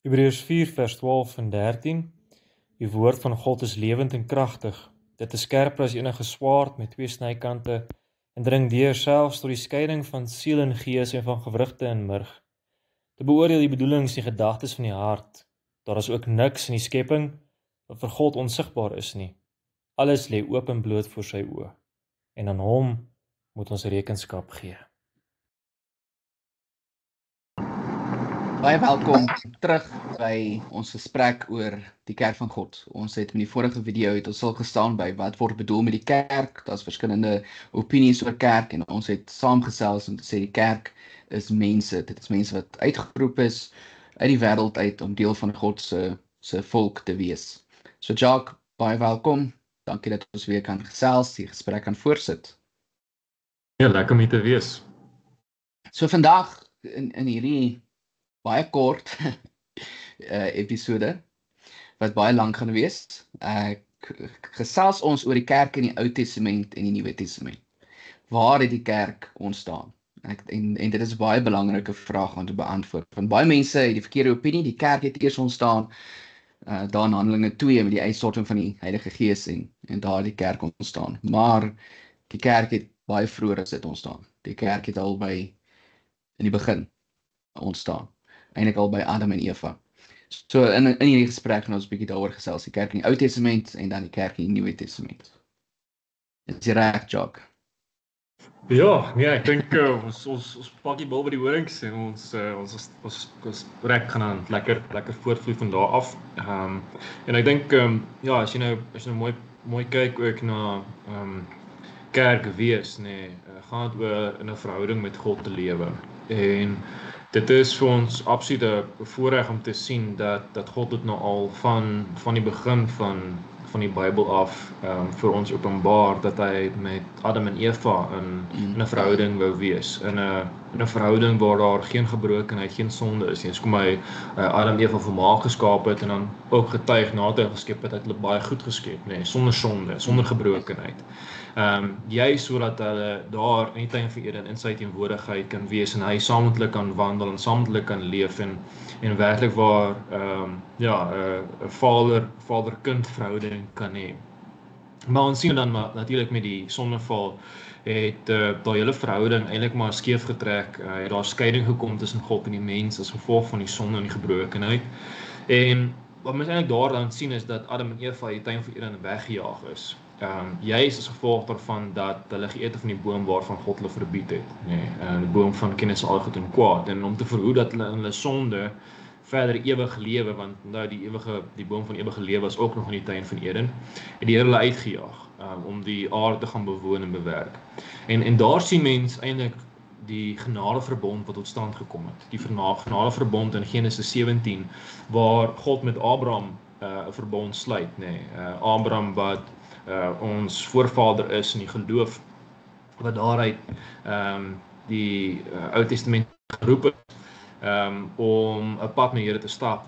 Hebreërs 4 vers 12 en 13. Die woord van God is lewend en kragtig. Dit is skerper as enige swaard met 2 snykante en dring deur selfs tot die skeiding van siel en gees en van gewrigte en murg, te beoordeel die bedoelings en gedagtes van die hart. Daar is ook niks in die skepping wat vir God onsigbaar is nie. Alles lê oop en bloot voor sy oë en aan hom moet ons rekenskap gee. Baie welkom terug by ons gesprek oor die kerk van God. Ons het in die vorige video het ons al gestaan by wat word bedoel met die kerk. Daar's verskillende opinies oor kerk en ons het saamgesels om te sê die kerk is mense. Dit is mense wat uitgeroep is uit die wêreld uit om deel van God se volk te wees. So Jacques, baie welkom. Dankie dat ons weer kan gesels, die gesprek kan voortsit. Ja, lekker om hier te wees. So vandag in hierdie baie kort episode, wat baie lank gaan wees, gesels ons oor die kerk in die Ou Testament en die Nuwe Testament. Waar het die kerk ontstaan? En dit is 'n baie belangrike vraag om te beantwoord. Want baie mense het die verkeerde opinie, die kerk het eers ontstaan, daar in Handelinge 2 met die uitstorting van die Heilige Gees en daar het die kerk ontstaan. Maar die kerk het baie vroeër as dit ontstaan. Die kerk het al in die begin ontstaan. Eintlik al by Adam en Eva. So in hierdie gesprek gaan ons 'n bietjie daaroor gesels, die kerk in die Ou Testament en dan die kerk in die Nuwe Testament. Is jy reg, Jacques? Ja, nee, ek dink ons pak die bal by die horings en ons rek gaan dan lekker voortvloei van daar af. En ek dink ja, as jy nou mooi kyk ook na kerk wees, gaan dit oor in 'n verhouding met God te lewe. En dit is vir ons absoluut 'n voorreg om te sien dat God dit nou al van die begin van die Bybel af vir ons openbaar dat hy met Adam en Eva in 'n verhouding wou wees. In 'n verhouding waar daar geen gebrokenheid, geen sonde is nie. Dis kom hy Adam en Eva volmaak geskaap het en dan ook getuig nadat hy geskep het, hy het hulle baie goed geskep, sonder sonde, sonder gebrokenheid. Juist sodat hulle daar in die tuin van Eden in sy teenwoordigheid kan wees en hy saam met hulle kan wandel en saam met hulle kan leef en werklik waar 'n vader-kind verhouding kan hê. Maar ons sien dan natuurlik met die sondeval het daai hele verhouding eintlik maar skeef getrek. Het daar skeiding gekom tussen God en die mens as gevolg van die sonde en die gebrokenheid. En wat mens eintlik daar dan sien is dat Adam en Eva uit die tuin van Eden weggejaag is. Juist as gevolg daarvan dat hulle geëet het van die boom waarvan God hulle verbied het. Die boom van kennis van goed en kwaad. En om te verhoed dat hulle in hulle sonde verder ewig lewe, want nou die boom van ewige lewe was ook nog in die tuin van Eden, het die Here hulle uitgejaag om die aarde te gaan bewoon en bewerk. En daar sien mens eintlik die genadeverbond wat tot stand gekom het. Die genadeverbond in Genesis 17 waar God met Abraham 'n verbond sluit, Abraham wat ons voorvader is in die geloof, wat daaruit die Ou Testament geroep het om 'n pad met die Here te stap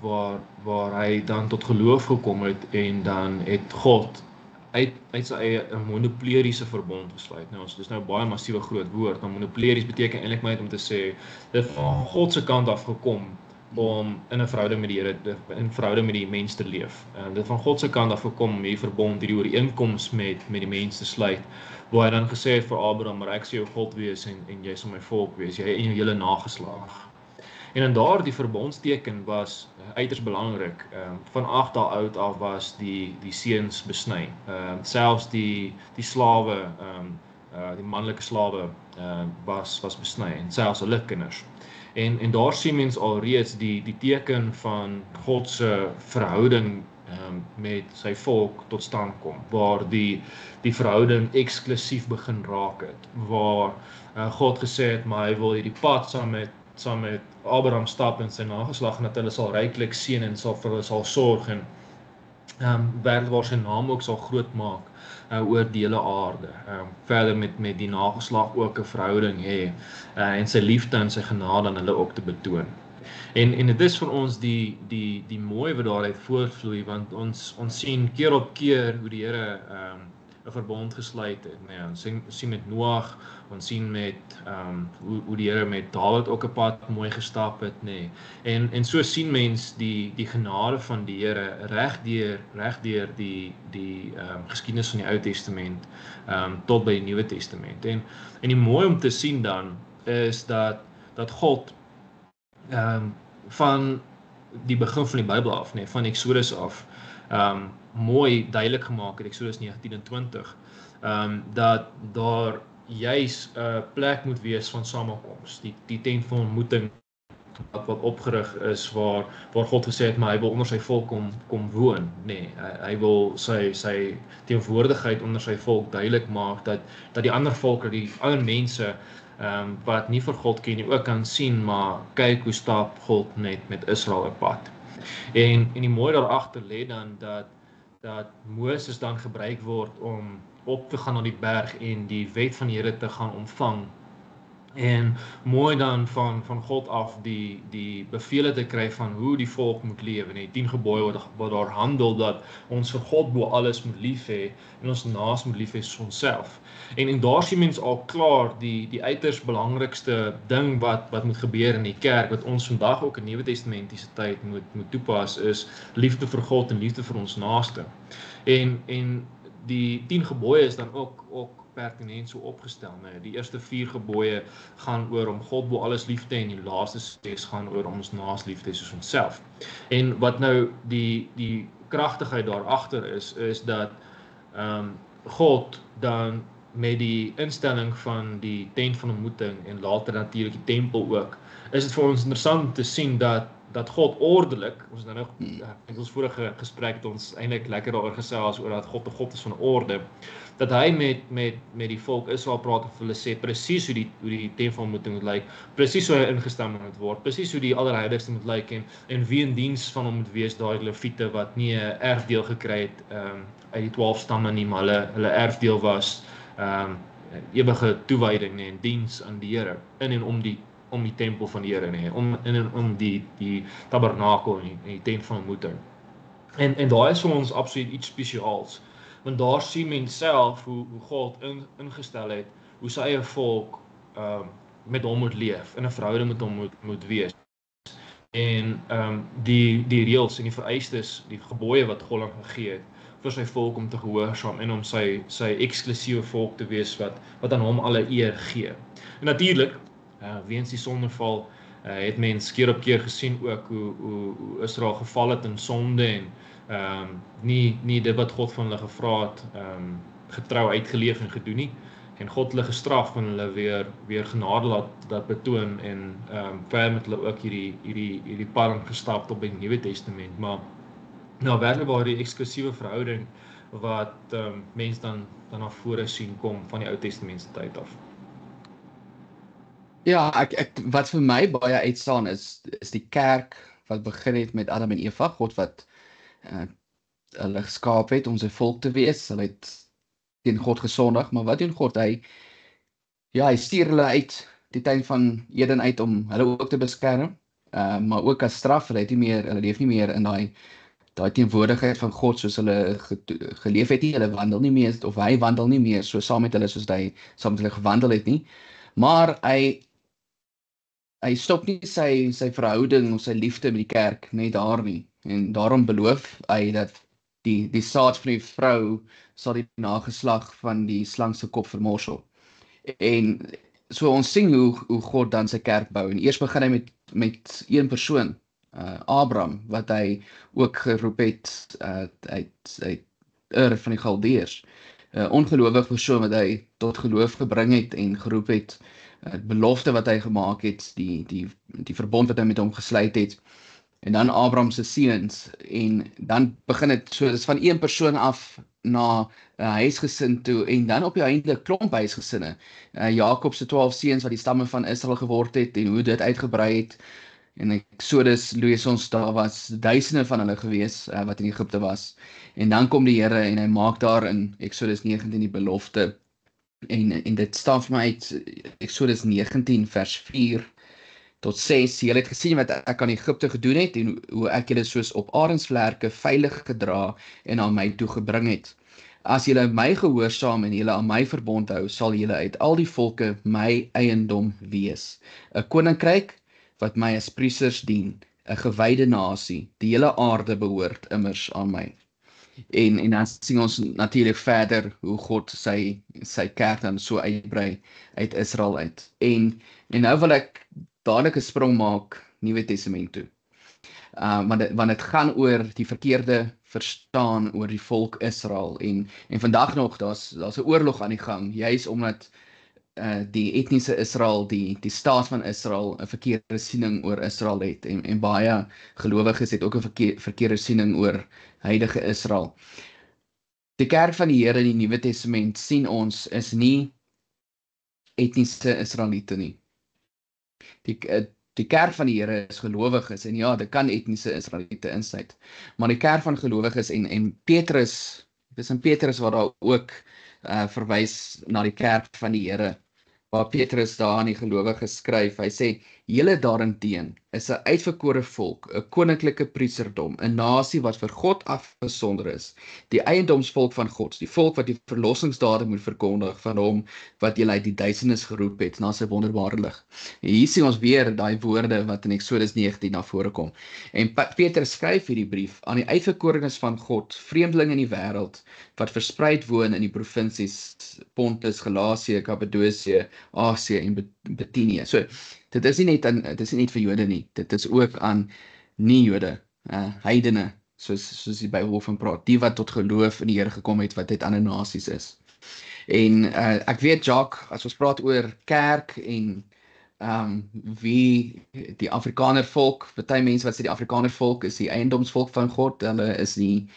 waar hy dan tot geloof gekom het en dan het God uit sy eie 'n monopleuriese verbond gesluit. Dis nou 'n baie massiewe groot woord, maar monopleuries beteken eintlik maar net om te sê dit van God se kant af gekom om in 'n verhouding met die Here, in verhouding met die mens te leef. Dit van God se kant af gekom om hierdie verbond, hierdie ooreenkoms met die mens te sluit, waar hy dan gesê het vir Abraham, maar ek sal jou God wees en jy sal my volk wees, jy en jou hele nageslag. En in daardie verbondsteken was uiters belangrik. Van 8 dae oud af was die seuns besny. Selfs die slawe, die manlike slawe was besny en selfs hulle kinders. En daar sien mens alreeds die teken van God se verhouding met sy volk tot stand kom, waar die verhouding eksklusief begin raak het, waar God gesê het, maar hy wil hierdie pad saam met Abraham stap en sy nageslag en dat hulle sal ryklik seën en vir hulle sal sorg en werklik waar sy naam ook sal groot maak oor die hele aarde. Verder met die nageslag ook 'n verhouding hê en sy liefde en sy genade aan hulle ook te betoon. En dit is vir ons die mooi wat daaruit voortvloei, want ons sien keer op keer hoe die Here 'n verbond gesluit het. Nou ja, ons sien met Noag, ons sien met hoe die Here met Dawid ook 'n pad mooi gestap het, nê. En so sien mens die genade van die Here reg deur die geskiedenis van die Ou Testament tot by die Nuwe Testament. En die mooi om te sien dan is dat God van die begin van die Bybel af, nee, van Exodus af, mooi duidelik gemaak het, Exodus 19:20, dat daar juis 'n plek moet wees van samekoms, die tent van ontmoeting wat opgerig is waar God gesê het, maar hy wil onder sy volk kom woon, nee, hy wil sy teenwoordigheid onder sy volk duidelik maak, dat die ander volke, die ander mense wat nie vir God ken nie, ook kan sien, maar kyk hoe stap God met Israel 'n pad. En die mooi daarachter lê dan dat Moses dan gebruik word om op te gaan na die berg en die wet van die Here te gaan ontvang. En mooi dan van God af die bevele te kry van hoe die volk moet lewe. En die 10 gebooie wat daar handel dat ons vir God bo alles moet lief hê en ons naas moet lief hê soos onsself. En daar sien mens al klaar die uiters belangrikste ding wat moet gebeur in die kerk, wat ons vandag ook in Nuwe Testamentiese tyd moet toepas, is liefde vir God en liefde vir ons naaste. En die 10 gebooie is dan ook pertinent so opgestel. Die eerste 4 gebooie gaan oor om God bo alles lief te hê en die laaste 6 gaan oor om ons naas lief te hê soos onsself. En wat nou die kragtigheid daarachter is dat God dan met die instelling van die tent van ontmoeting en later natuurlik die tempel ook, is dit vir ons interessant om te sien dat God ordelik, ons nou nog in ons vorige gesprek het ons eintlik lekker daaroor gesels oor dat God 'n God is van orde, dat hy met die volk Israel praat en vir hulle sê presies hoe die tent van ontmoeting moet lyk, presies hoe hy ingestel moet word, presies hoe die allerheiligste moet lyk en wie in diens van hom moet wees, daai Lewiete wat nie 'n erfdeel gekry het uit die 12 stamme nie, maar hulle erfdeel was ewige toewyding en diens aan die Here in en om die tempel van die Here, om die tabernakel en die tent van ontmoeting. En daar is vir ons absoluut iets spesiaals, want daar sien mens self hoe God ingestel het, hoe sy eie volk met hom moet leef, in 'n verhouding met hom moet wees. En die reëls en die vereistes, die gebooie wat God hom gegee het, vir sy volk om te gehoorsaam en om sy eksklusiewe volk te wees wat aan hom alle eer gee. En natuurlik, weens die sondeval, het mens keer op keer gesien ook hoe Israel geval het in sonde en nie dit wat God van hulle gevra het, getrou uitgeleef en gedoen nie. En God hulle gestraf en hulle weer genade laat betoon en verder met hulle ook hierdie pad gestap op die Nuwe Testament. Maar nou werklik waar die eksklusiewe verhouding wat mens dan na vore sien kom van die Ou Testamentse tyd af. Ja, wat vir my baie uitstaan is die kerk wat begin het met Adam en Eva, God wat hulle geskaap het om sy volk te wees. Hulle het teen God gesondig, maar wat doen God? Hy stuur hulle uit die tuin van Eden uit om hulle ook te beskerm, maar ook as straf. Hulle leef nie meer in daai teenwoordigheid van God soos hulle geleef het nie. Hulle wandel nie meer, of hy wandel nie meer so saam met hulle soos hy saam met hulle gewandel het nie. Maar hy stop nie sy verhouding of sy liefde met die kerk net daar nie. En daarom beloof hy dat die saad van die vrou sal die nageslag van die slang se kop vermorsel. En so ons sien hoe God dan sy kerk bou. En eers begin hy met een persoon, Abraham, wat hy ook geroep het uit Ur van die Galdeërs. Ongelowige persoon wat hy tot geloof gebring het en geroep het, belofte wat hy gemaak het, die verbond wat hy met hom gesluit het, en dan Abraham se seuns, en dan begin dit so, dit is van een persoon af na 'n huisgesin toe, en dan op die einde 'n klomp huisgesinne. Jakob se 12 seuns wat die stamme van Israel geword het, en hoe dit uitgebrei het. En Exodus lees ons, daar was duisende van hulle gewees, wat in Egipte was. En dan kom die Here en hy maak daar in Exodus 19 die belofte. En dit staan vir my uit Exodus 19 vers 4 tot 6. Julle het gesien wat ek aan Egipte gedoen het en hoe ek julle soos op arensvlerke veilig gedra en aan my toe gebring het. As julle my gehoorsaam en julle aan my verbond hou, sal julle uit al die volke my eiendom wees. 'n Koninkryk wat my as priesters dien, 'n gewyde nasie, die hele aarde behoort immers aan my. En dan sien ons natuurlik verder hoe God sy kerk dan so uitbrei uit Israel uit. En nou wil ek dadelik 'n sprong maak Nuwe Testament toe. Want dit gaan oor die verkeerde verstaan oor die volk Israel en vandag nog daar's 'n oorlog aan die gang, juis omdat die etniese Israel, die staat van Israel 'n verkeerde siening oor Israel het en baie gelowiges het ook 'n verkeerde siening oor huidige Israel. Die kerk van die Here in die Nuwe Testament sien ons is nie etniese Israeliete nie. Die kerk van die Here is gelowiges en ja, dit kan etniese Israeliete insluit. Maar die kerk van gelowiges en Petrus, dis in Petrus waar daar ook verwys na die kerk van die Here, waar Petrus daar aan die gelowiges skryf. Hy sê, julle daarenteen is 'n uitverkore volk, 'n koninklike priesterdom, 'n nasie wat vir God afgesonder is, die eiendomsvolk van God, die volk wat die verlossingsdade moet verkondig van hom wat julle uit die duisternis geroep het na sy wonderbare lig. Hier sien ons weer daai woorde wat in Eksodus 19 na vore kom. En Petrus skryf hierdie brief aan die uitverkorenes van God, vreemdelinge in die wêreld wat verspreid woon in die provinsies Pontus, Galasië, Kappadosie, Asië en Bitinië. So dit is nie net vir Jode nie, dit is ook aan nie-Jode, heidene, soos die Bybel van praat, die wat tot geloof in die Here gekom het, wat uit ander nasies is. En ek weet, Jacques, as ons praat oor kerk en wie die Afrikaner volk, baie mense wat sê die Afrikaner volk is die eiendomsvolk van God, hulle is die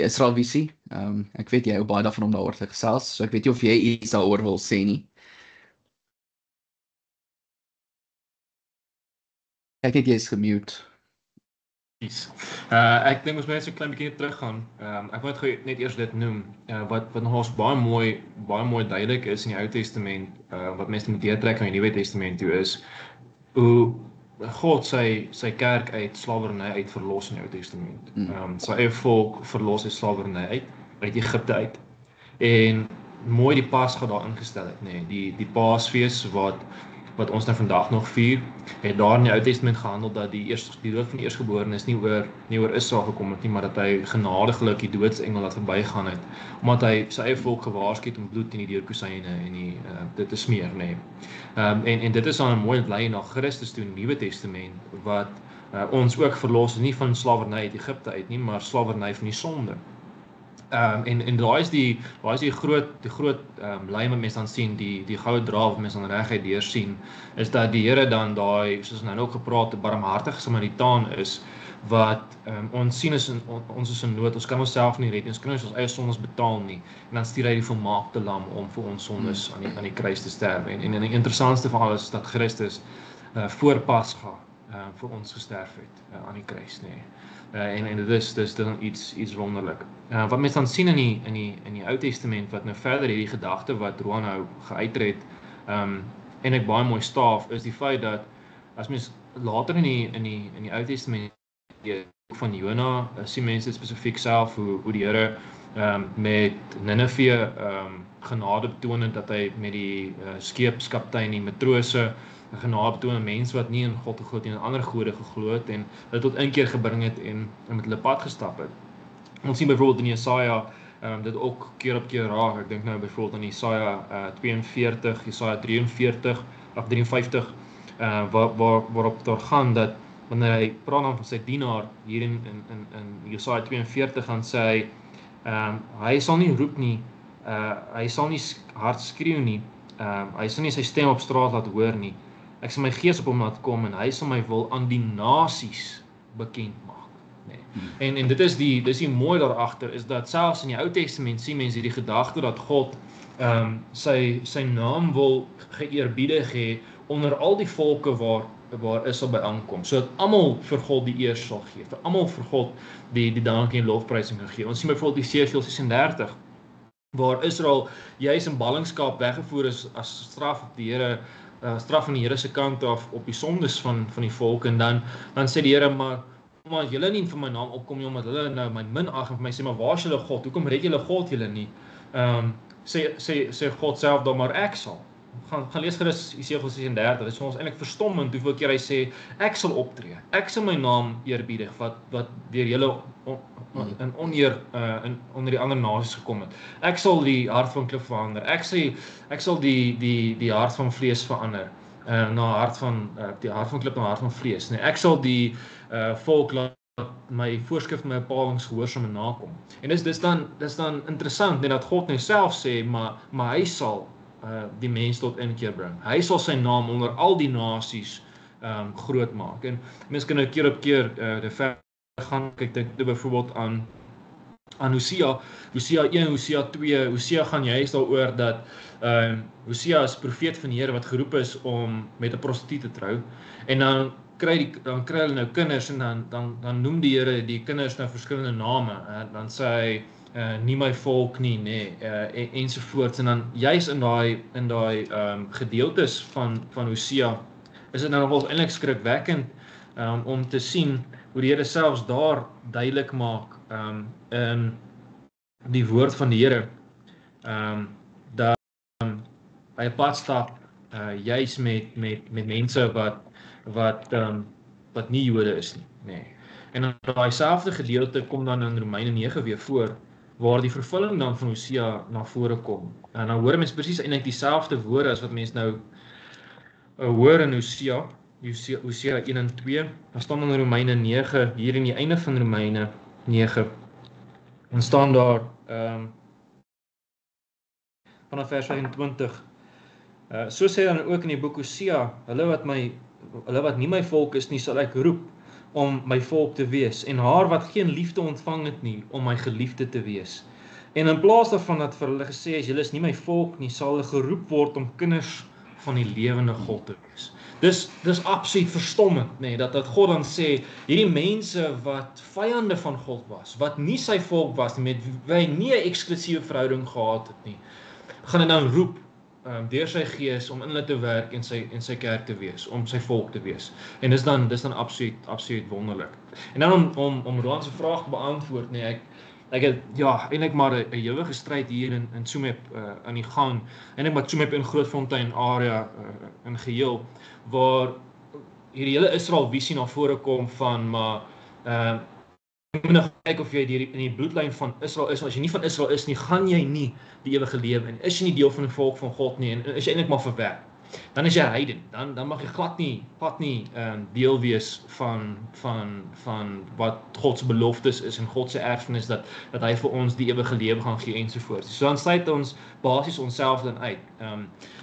Israel visie. Ek weet jy hou baie daarvan om daaroor te gesels, so ek weet nie of jy iets daaroor wil sê nie. Ek net jy is gemute. Ek dink ons moet net so 'n klein bietjie teruggaan. Ek wil net eers dit noem, wat nogals baie mooi duidelik is in die Ou Testament, wat mense moet deurtrek aan die Nuwe Testament toe is, hoe God sy kerk uit slawerny uit verlos in die Ou Testament. Sy eie volk verlos uit slawerny uit Egipte uit. En mooi die Pasga daar ingestel het, nee, die Paasfees wat ons nou vandag nog vier, het daar in die Ou Testament gehandel dat die dood van die eerstgeborenes nie oor Israel gekom het nie, maar dat hy genadiglik die doodsengel laat verbygaan het, omdat hy sy eie volk gewaarsku het om bloed in die deurkusyne en dit te smeer, en dit is dan 'n mooi lei na Christus toe in die Nuwe Testament, wat ons ook verlos, nie van slawerny uit Egipte uit nie, maar slawerny van die sonde. En daar is die groot lyn wat mense dan sien, die goue draad wat mense dan reguit deur sien, is dat die Here dan daai, soos nou ook gepraat, 'n barmhartige Samaritaan is, wat ons sien ons is in nood, ons kan onsself nie red, ons kan ons eie sondes betaal nie, en dan stuur hy die volmaakte lam om vir ons sondes aan die kruis te sterwe. En die interessantste van alles is dat Christus voor Pasga vir ons gesterf het aan die kruis, en dit is dan iets wonderlik. Wat mense dan sien in die Ou Testament, wat nou verder hierdie gedagte wat Roan nou geuit het, en ek baie mooi staaf, is die feit dat as mens later in die Ou Testament van Jona, sien mense spesifiek self hoe die Here met Nineve genade betoon het, dat hy met die skeepskaptein, die matrose genade betoon, mense wat nie in God geglo het en in ander gode geglo het, en hulle tot inkeer gebring het en met hulle pad gestap het. Ons sien byvoorbeeld in Jesaja dit ook keer op keer raak. Ek dink nou byvoorbeeld aan Jesaja 42, Jesaja 43 of 53, waarop daar gaan dat wanneer hy praat dan van sy dienaar hier in Jesaja 42, dan sê hy sal nie roep nie, hy sal nie hard skreeu nie, hy sal nie sy stem op straat laat hoor nie. Ek sal my gees op hom laat kom en hy sal my wil aan die nasies bekend maak. En dit is die mooi daarachter, is dat selfs in die Ou Testament sien mense die gedagte dat God sy naam wil geëerbiedig hê onder al die volke waar Israel by aankom, sodat almal vir God die eer sal gee, vir almal vir God die dankie en lofprysing gaan gee. Ons sien byvoorbeeld Jesegiel 36, waar Israel juis in ballingskap weggevoer is as straf op die Here, straf van die Here se kant af op die sondes van die volk, en dan sê die Here, maar maar julle nie vir my naam opkom nie, omdat hulle nou my minag en vir my sê, maar waar is julle God? Hoekom red julle God julle nie? Sê God self dan, maar ek sal. Gaan lees gerus Jesegiel 36, dit is vir ons eintlik verstommend hoeveel keer hy sê, ek sal optree, ek sal my naam eerbiedig, wat deur julle in oneer onder die ander nasies gekom het. Ek sal die hart van klip verander, ek sal die hart van vlees verander, na hart van die hart van klip na hart van vlees. Nee, ek sal die volk laat my voorskrifte en my bepalings gehoorsaam en nakom. En dis dan interessant, net dat God nou self sê, maar hy sal die mens tot inkeer bring. Hy sal sy naam onder al die nasies groot maak. En mense kan nou keer op keer ver gaan, kyk dit byvoorbeeld aan Hosea 1, Hosea 2, Hosea gaan juist daaroor dat Hosea is profeet van die Here wat geroep is om met 'n prostituut te trou. En dan kry hulle nou kinders en dan noem die Here die kinders nou verskillende name. Dan sê hy nie my volk nie, ensovoorts. En dan juist in daai gedeeltes van Hosea is dit nou nogal eintlik skrikwekkend om te sien hoe die Here selfs daar duidelik maak in die woord van die Here dat hy 'n pad stap juis met mense wat nie Jode is nie. En dan daai selfde gedeelte kom dan in Romeine 9 weer voor, waar die vervulling dan van Hosea na vore kom. En dan hoor mens presies eintlik dieselfde woorde as wat mens nou hoor in Hosea 1 en 2. Dan staan in Romeine 9, hier in die einde van Romeine 9, en staan daar vanaf vers 25. So sê dan ook in die boek Hosea, hulle wat nie my volk is nie, sal ek roep om my volk te wees, en haar wat geen liefde ontvang het nie, om my geliefde te wees. En in plaas daarvan dat vir hulle gesê is, julle is nie my volk nie, sal hulle geroep word om kinders van die lewende God te wees. Dis absoluut verstommend, dat God dan sê, hierdie mense wat vyande van God was, wat nie sy volk was nie, met wie hy nie 'n eksklusiewe verhouding gehad het nie, gaan hy dan roep deur sy gees om in hulle te werk en sy kerk te wees, om sy volk te wees. En dis dan absoluut wonderlik. En dan om Roan se vraag te beantwoord, ek het eintlik maar 'n ewige stryd hier in Tsumeb aan die gang. Eintlik maar Tsumeb in Grootfontein area in geheel, waar hierdie hele Israel visie na vore kom van, maar jy moet nou kyk of jy in die bloedlyn van Israel is. As jy nie van Israel is nie, gaan jy nie die ewige lewe, en is jy nie deel van die volk van God nie, en is jy eintlik maar verwerp, dan is jy heiden, dan mag jy glad nie deel wees van wat God se beloftes is, en God se erfenis, dat hy vir ons die ewige lewe gaan gee, ensovoorts. So dan sluit ons basies onsself dan uit.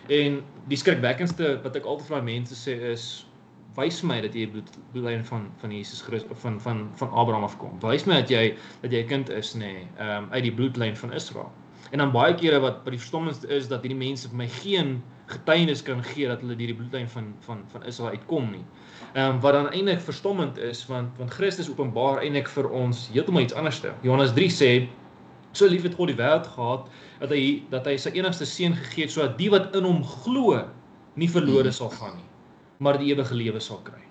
En die skrikwekkendste wat ek altyd vir my mense sê is, wys my dat jy bloedlyn van Jesus Christus, van Abraham afkom. Wys my dat jy 'n kind is, uit die bloedlyn van Israel. En dan baie kere wat die verstommendste is, dat hierdie mense vir my geen getuienis kan gee dat hulle die bloedlyn van Israel uitkom nie. Wat dan eintlik verstommend is, want Christus openbaar eintlik vir ons heeltemal iets anders. Johannes 3 sê, so lief het God die wêreld gehad, dat hy sy enigste seun gegee het, sodat die wat in hom glo, nie verlore sal gaan nie, maar die ewige lewe sal kry.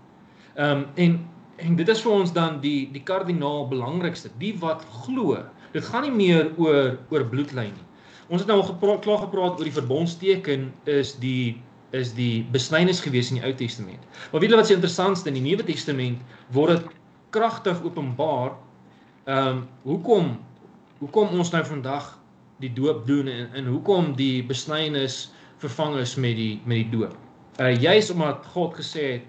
En dit is vir ons dan die kardinaal belangrikste, die wat glo. Dit gaan nie meer oor bloedlyn nie. Ons het nou al klaar gepraat oor die verbondsteken is die besnydenis gewees in die Ou Testament. Maar weet julle wat se interessantste, in die Nuwe Testament word dit kragtig openbaar, hoekom ons nou vandag die doop doen, en hoekom die besnydenis vervang is met die doop. Juist omdat God gesê het,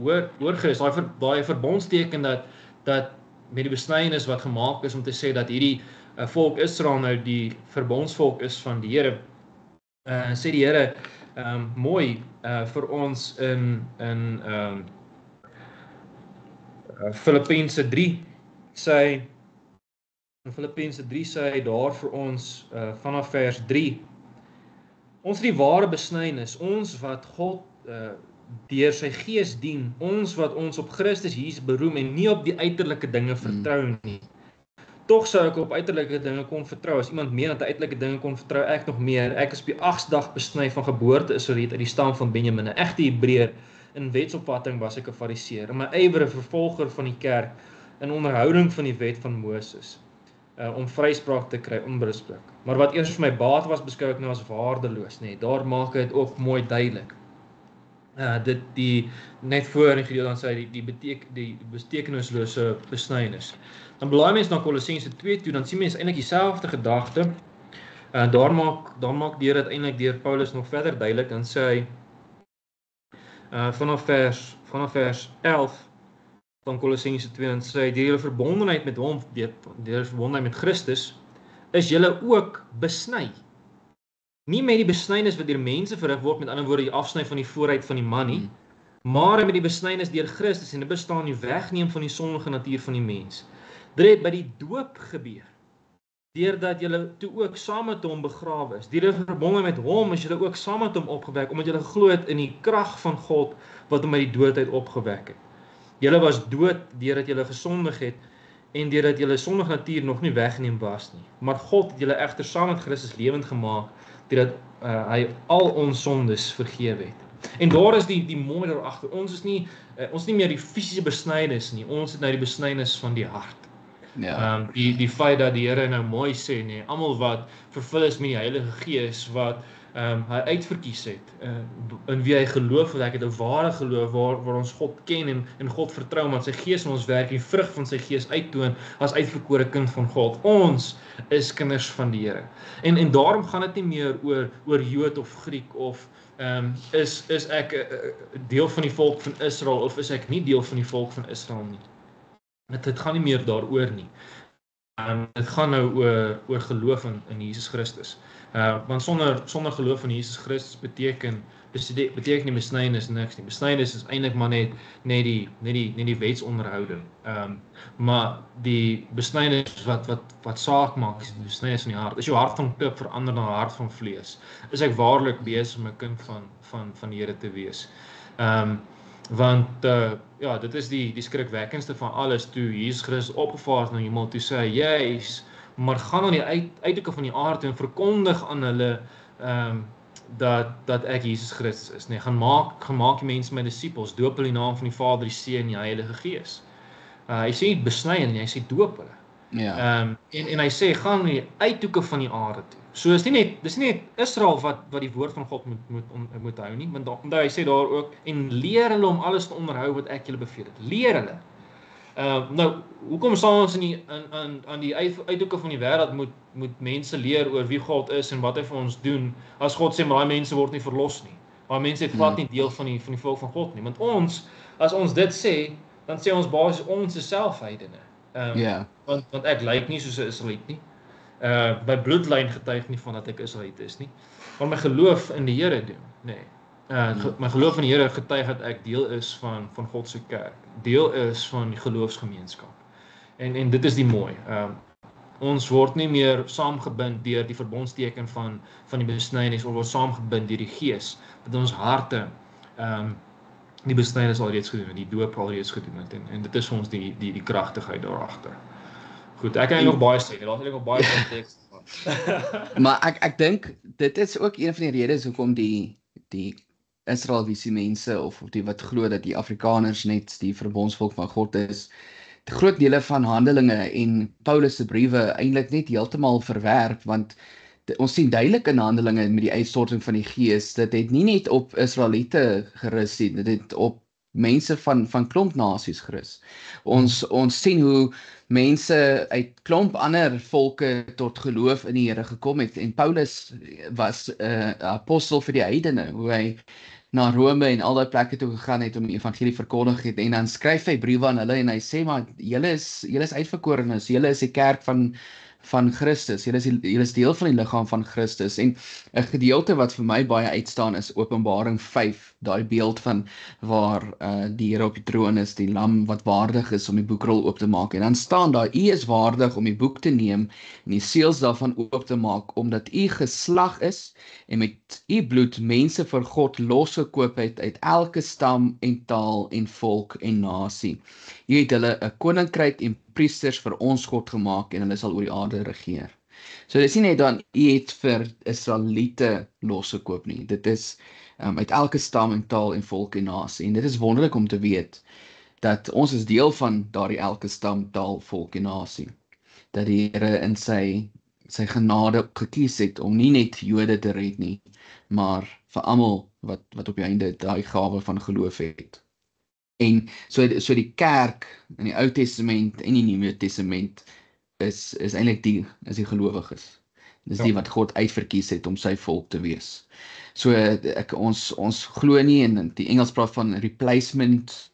hoor Christus, daai verbondsteken dat met die besnydenis wat gemaak is om te sê dat hierdie volk Israel nou die verbondsvolk is van die Here, sê die Here mooi vir ons in Filippense 3 sê, daar vir ons vanaf vers 3, ons die ware besnydenis, ons wat God deur sy gees dien, ons wat ons op Christus Jesus beroem en nie op die uiterlike dinge vertrou nie. Tog sou ek op uiterlike dinge kon vertrou. As iemand meen dat hy uiterlike dinge kon vertrou, ek nog meer. Ek is op die 8ste dag besny van geboorte Israeliet uit die stam van Benjamin, 'n egte Hebreër. In wetsopvatting was ek 'n Fariseer. In my ywer 'n vervolger van die kerk. 'n onderhouding van die wet van Moses, om vryspraak te kry, onberisplik. Maar wat eers vir my baat was, beskou ek nou as waardeloos, nee, daar maak hy dit ook mooi duidelik. Net voor in die gedeelte dan sê hy die betekenislose besnydenis. Dan blaai mens na Kolossense 2 toe, dan sien mens eintlik dieselfde gedagte. Daar maak deur dit eintlik deur Paulus nog verder duidelik, dan sê hy vanaf vers 11 van Kolossense 2, dan sê hy, deur julle verbondenheid met hom, deur verbondenheid met Christus, is julle ook besny. Nie met die besnydenis wat deur mense verrig word, met ander woorde die afsny van die vooruit van die man nie, maar met die besnydenis deur Christus, en dit bestaan die wegneem van die sondige natuur van die mens. Dit het by die doop gebeur, deurdat julle toe ook saam met hom begrawe is. Deur julle verbondenheid met hom is julle ook saam met hom opgewek, omdat julle glo het in die krag van God wat hom uit die dood uit opgewek het. Julle was dood deurdat julle gesondig het en deurdat julle sondige natuur nog nie weggeneem was nie. Maar God het julle egter saam met Christus lewend gemaak, deurdat hy al ons sondes vergewe het. En daar is die mooi daarachter. Ons is nie meer die fisiese besnydenis nie, ons het nou die besnydenis van die hart. Ja. Die feit dat die Here nou mooi sê, nee, almal wat vervul is met die Heilige Gees, wat hy uitverkies het, in wie hy geloof het, ek het 'n ware geloof waar ons God ken en God vertrou, want sy Gees in ons werk, die vrug van sy Gees uittoon as uitverkore kind van God. Ons is kinders van die Here. En daarom gaan dit nie meer oor Jood of Griek of is ek deel van die volk van Israel of is ek nie deel van die volk van Israel nie. Dit gaan nie meer daaroor nie. Dit gaan nou oor geloof in Jesus Christus. Want sonder geloof in Jesus Christus beteken die besnydenis niks nie. Besnydenis is eintlik maar net die wetsonderhouding. Maar die besnydenis wat saak maak, is die besnydenis van die hart. Is jou hart van klip verander na 'n hart van vlees? Is ek waarlik besig om 'n kind van die Here te wees? Want dit is die skrikwekkendste van alles, toe Jesus Christus opgevaar na hemel, toe sê hy, "Jy's, maar gaan aan die uithoeke van die aarde en verkondig aan hulle dat ek Jesus Christus is. Nee, gaan maak die mense my disippels, doop hulle in die naam van die Vader, die Seun en die Heilige Gees." Hy sê nie besny hulle nie, hy sê doop hulle. Ja. En hy sê, gaan aan die uithoeke van die aarde toe. So dis nie net Israel wat die woord van God moet hou nie, want omdat hy sê daar ook, en leer hulle om alles te onderhou wat ek julle beveel het. Leer hulle. Nou, hoekom sal ons aan die uithoeke van die wêreld moet mense leer oor wie God is en wat hy vir ons doen, as God sê, maar daai mense word nie verlos nie. Daai mense het glad nie deel van die volk van God nie. Want as ons dit sê, dan sê ons basies ons is self heidene. Want ek lyk nie soos 'n Israeliet nie. My bloedlyn getuig nie van dat ek Israeliet is nie. Maar my geloof in die Here doen, nee. My geloof in die Here getuig dat ek deel is van God se kerk, deel is van die geloofsgemeenskap. En dit is die mooi. Ons word nie meer saamgebind deur die verbondsteken van die besnydenis, ons word saamgebind deur die Gees, dat ons harte die besnydenis alreeds gedoen het, die doop alreeds gedoen het, en dit is vir ons die kragtigheid daarachter. Goed, ek kan nog baie sê, daar is nog baie konteks. Maar ek dink, dit is ook een van die redes hoekom die Israeliese mense, of die wat glo dat die Afrikaners net die verbondsvolk van God is, die groot dele van Handelinge en Paulus se briewe eintlik net heeltemal verwerp, want ons sien duidelik in Handelinge met die uitstorting van die Gees, dit het nie net op Israeliete gerus nie, dit het op mense van klomp nasies gerus. Ons sien hoe mense uit klomp ander volke tot geloof in die Here gekom het, en Paulus was 'n apostel vir die heidene, hoe hy na Rome en al die plekke toe gegaan het om die evangelie verkondig het, en dan skryf hy briewe aan hulle en hy sê, maar julle is uitverkorenes, julle is die kerk van Christus, julle is deel van die liggaam van Christus. En 'n gedeelte wat vir my baie uitstaan is Openbaring 5, daai beeld van waar die Here op die troon is, die lam wat waardig is om die boekrol oop te maak, en dan staan daar, u is waardig om die boek te neem en die seels daarvan oop te maak, omdat u geslag is en met u bloed mense vir God losgekoop het uit elke stam en taal en volk en nasie. U het hulle 'n koninkryk en priesters vir ons God gemaak, en hulle sal oor die aarde regeer. So dit is nie net dan u het vir Israeliete losgekoop nie, dit is uit elke stam en taal en volk en nasie, en dit is wonderlik om te weet, dat ons is deel van daardie elke stam, taal, volk en nasie. Dat die Here in sy genade gekies het om nie net Jode te red nie, maar vir almal wat op die einde daai gawe van geloof het. En so die kerk in die Ou Testament en die Nuwe Testament is eintlik die gelowiges. Dis die wat God uitverkies het om sy volk te wees. So ons glo nie, en die Engels praat van replacement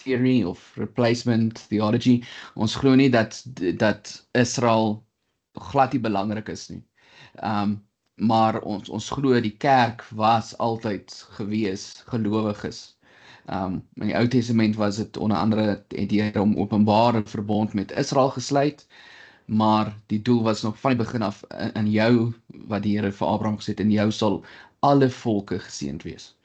theory of replacement theology. Ons glo nie dat Israel glad nie belangrik is nie. Maar ons glo die kerk was altyd gewees gelowiges. In die Ou Testament was dit onder andere het die Here om openbare verbond met Israel gesluit, maar die doel was nog van die begin af in jou, wat die Here vir Abraham gesê het, in jou sal alle volke geseënd wees.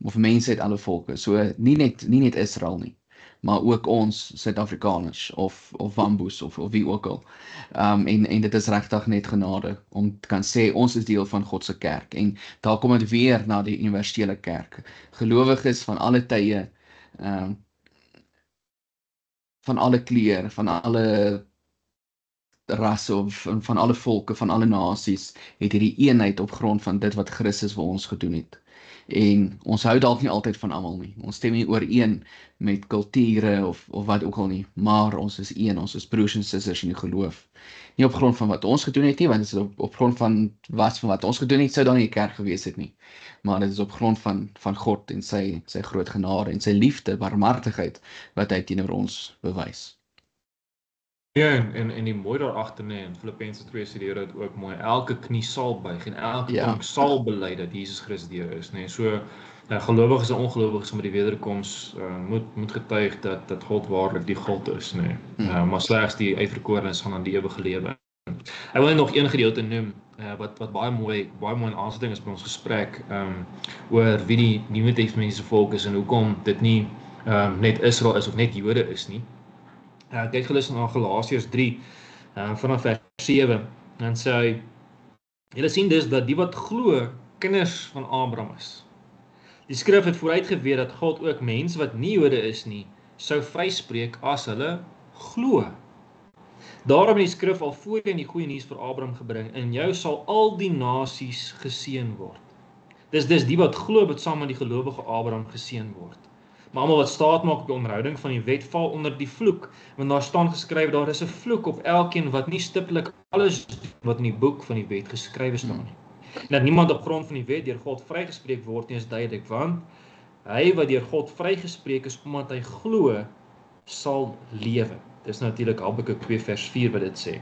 Of mense uit alle volke. So nie net Israel nie, maar ook ons Suid-Afrikaners of Wamboes of wie ook al. En dit is regtig net genade om te kan sê ons is deel van God se kerk. En daar kom dit weer na die universele kerk. Gelowiges van alle tye, van alle kleur, van alle rasse of van alle volke, van alle nasies, het hierdie eenheid op grond van dit wat Christus vir ons gedoen het. En ons hou dalk nie altyd van almal nie. Ons stem nie ooreen met kulture of wat ook al nie, maar ons is een, ons is broers en susters in die geloof. Nie op grond van wat ons gedoen het nie, want dit is op grond van wat ons gedoen het, sou dan nie 'n kerk gewees het nie. Maar dit is op grond van God en sy groot genade en sy liefde, barmhartigheid wat hy teenoor ons bewys. Ja, en die mooi daar agter nê, in Filippense 2 sê die Here dit ook mooi, elke knie sal buig en elke tong sal bely dat Jesus Christus die Here is, nê. So gelowiges en ongelowiges met die wederkoms moet getuig dat God waarlik die God is, nê. Maar slegs die uitverkorenes gaan aan die ewige lewe. Ek wil nog een gedeelte noem wat baie mooi in aansluiting is by ons gesprek oor wie die Nuwe Testamentiese volk is en hoekom dit nie net Israel is of net Jode is nie. Ek het gelees in Galasiërs 3 vanaf vers 7 en sê hy, julle sien dus dat die wat glo kinders van Abraham is. Die skrif het vooruit geweet dat God ook mense wat nie Jode is nie sou vryspreek as hulle glo. Daarom het die skrif al voorheen die goeie nuus vir Abraham gebring, in jou sal al die nasies geseën word. Dis die wat glo wat saam met die gelowige Abraham geseën word. Maar almal wat staat maak op die onderhouding van die wet val onder die vloek, want daar staan geskryf, daar is 'n vloek op elkeen wat nie stiptelik alles wat in die boek van die wet geskrywe staan nie. En dat niemand op grond van die wet deur God vrygespreek word nie, is duidelik, want hy wat deur God vrygespreek is omdat hy glo, sal lewe. Dis natuurlik Habakuk 2 vers 4 wat dit sê.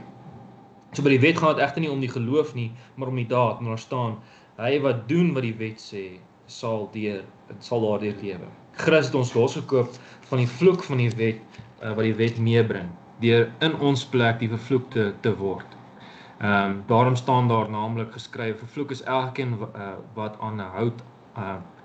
So by die wet gaan dit egter nie om die geloof nie, maar om die daad, maar daar staan, hy wat doen wat die wet sê, sal daardeur lewe. Christus het ons losgekoop van die vloek van die wet, wat die wet meebring, deur in ons plek die vervloekte te word. Daarom staan daar naamlik geskryf, vervloek is elkeen wat aan 'n hout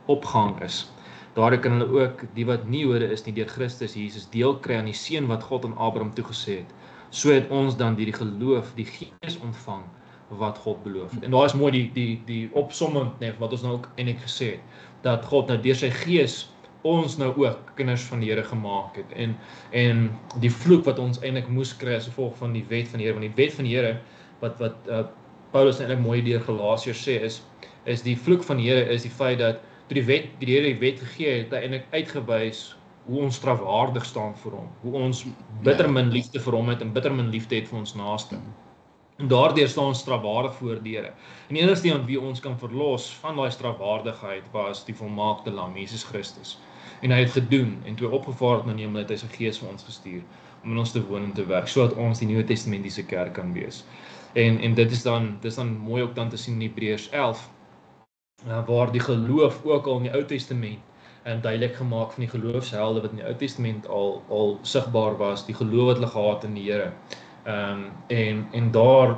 opgehang is. Daarom kan hulle ook, die wat nie Jode is nie, deur Christus Jesus deel kry aan die seën wat God aan Abraham toegesê het. So het ons dan deur die geloof die Gees ontvang wat God beloof het. En daar is mooi die opsomming, wat ons nou ook eintlik gesê het, dat God nou deur sy Gees ons nou ook kinders van die Here gemaak het. En die vloek wat ons eintlik moes kry as gevolg van die wet van die Here, want die wet van die Here, wat Paulus eintlik mooi deur Galasiërs sê, is die vloek van die Here is die feit dat toe die Here die wet gegee het, hy eintlik uitgewys hoe ons strafwaardig staan vir hom, hoe ons bitter min liefde vir hom het en bitter min liefde het vir ons naaste. En daardeur staan ons strafwaardig voor die Here. En die enigste aan wie ons kan verlos van daai strafwaardigheid was die volmaakte lam, Jesus Christus. En hy het gedoen, en toe opgevaar het na die hemel, het hy sy Gees vir ons gestuur, om in ons te woon en te werk, sodat ons die Nuwe Testamentiese kerk kan wees. En dit is dan mooi ook dan te sien in Hebreërs 11, waar die geloof ook al in die Ou Testament duidelik gemaak van die geloofshelde wat in die Ou Testament al sigbaar was, die geloof wat hulle gehad het in die Here. En daar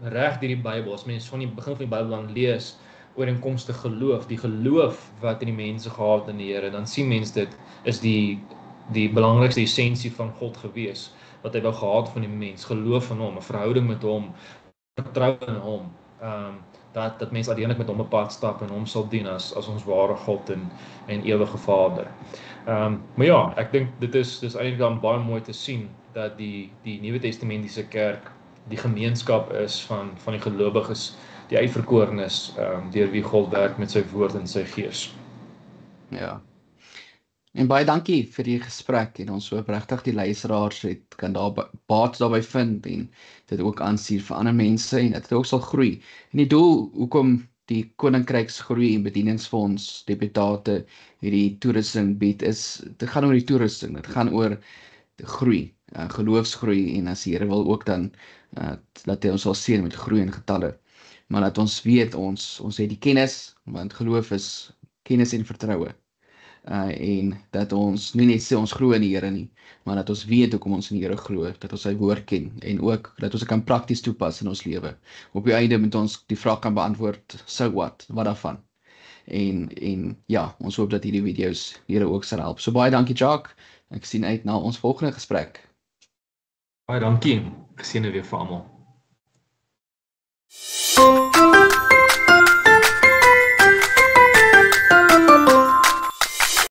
reg deur die Bybel, as mens van die begin van die Bybel dan lees, ooreenkomstig geloof, die geloof wat in die mense gehad het in die Here, dan sien mens dit is die belangrikste essensie van God gewees, wat hy wou gehad van die mens, geloof in hom, 'n verhouding met hom, vertrou in hom, dat mense alleenlik met hom op pad stap en hom sal dien as ons ware God en ewige Vader. Maar ja, ek dink dis eintlik dan baie mooi te sien dat die Nuwe Testamentiese kerk die gemeenskap is van die gelowiges, die uitverkorenes, deur wie God werk met sy woord en sy gees. Ja. En baie dankie vir die gesprek en ons hoop regtig die luisteraars kan daar baat daarbey vind en dit ook aanstuur vir ander mense en dat dit ook sal groei. En die doel hoekom die Koninkryksgroei en Bedieningsfonds deputate hierdie toerusting bied dit gaan oor die toerusting, dit gaan oor die groei, geloofsgroei en as die Here wil ook dan dat hy ons sal seën met groei in getalle. Maar dat ons weet ons het die kennis, want geloof is kennis en vertroue. En dat ons nie net sê ons glo in die Here nie, maar dat ons weet hoekom ons in die Here glo, dat ons sy woord ken en ook dat ons dit kan prakties toepas in ons lewe. Op die einde moet ons die vraag kan beantwoord, so wat daarvan? En ja, ons hoop dat hierdie video's julle ook sal help. So baie dankie Jacques. Ek sien uit na ons volgende gesprek. Baie dankie. Geseënde weer vir almal.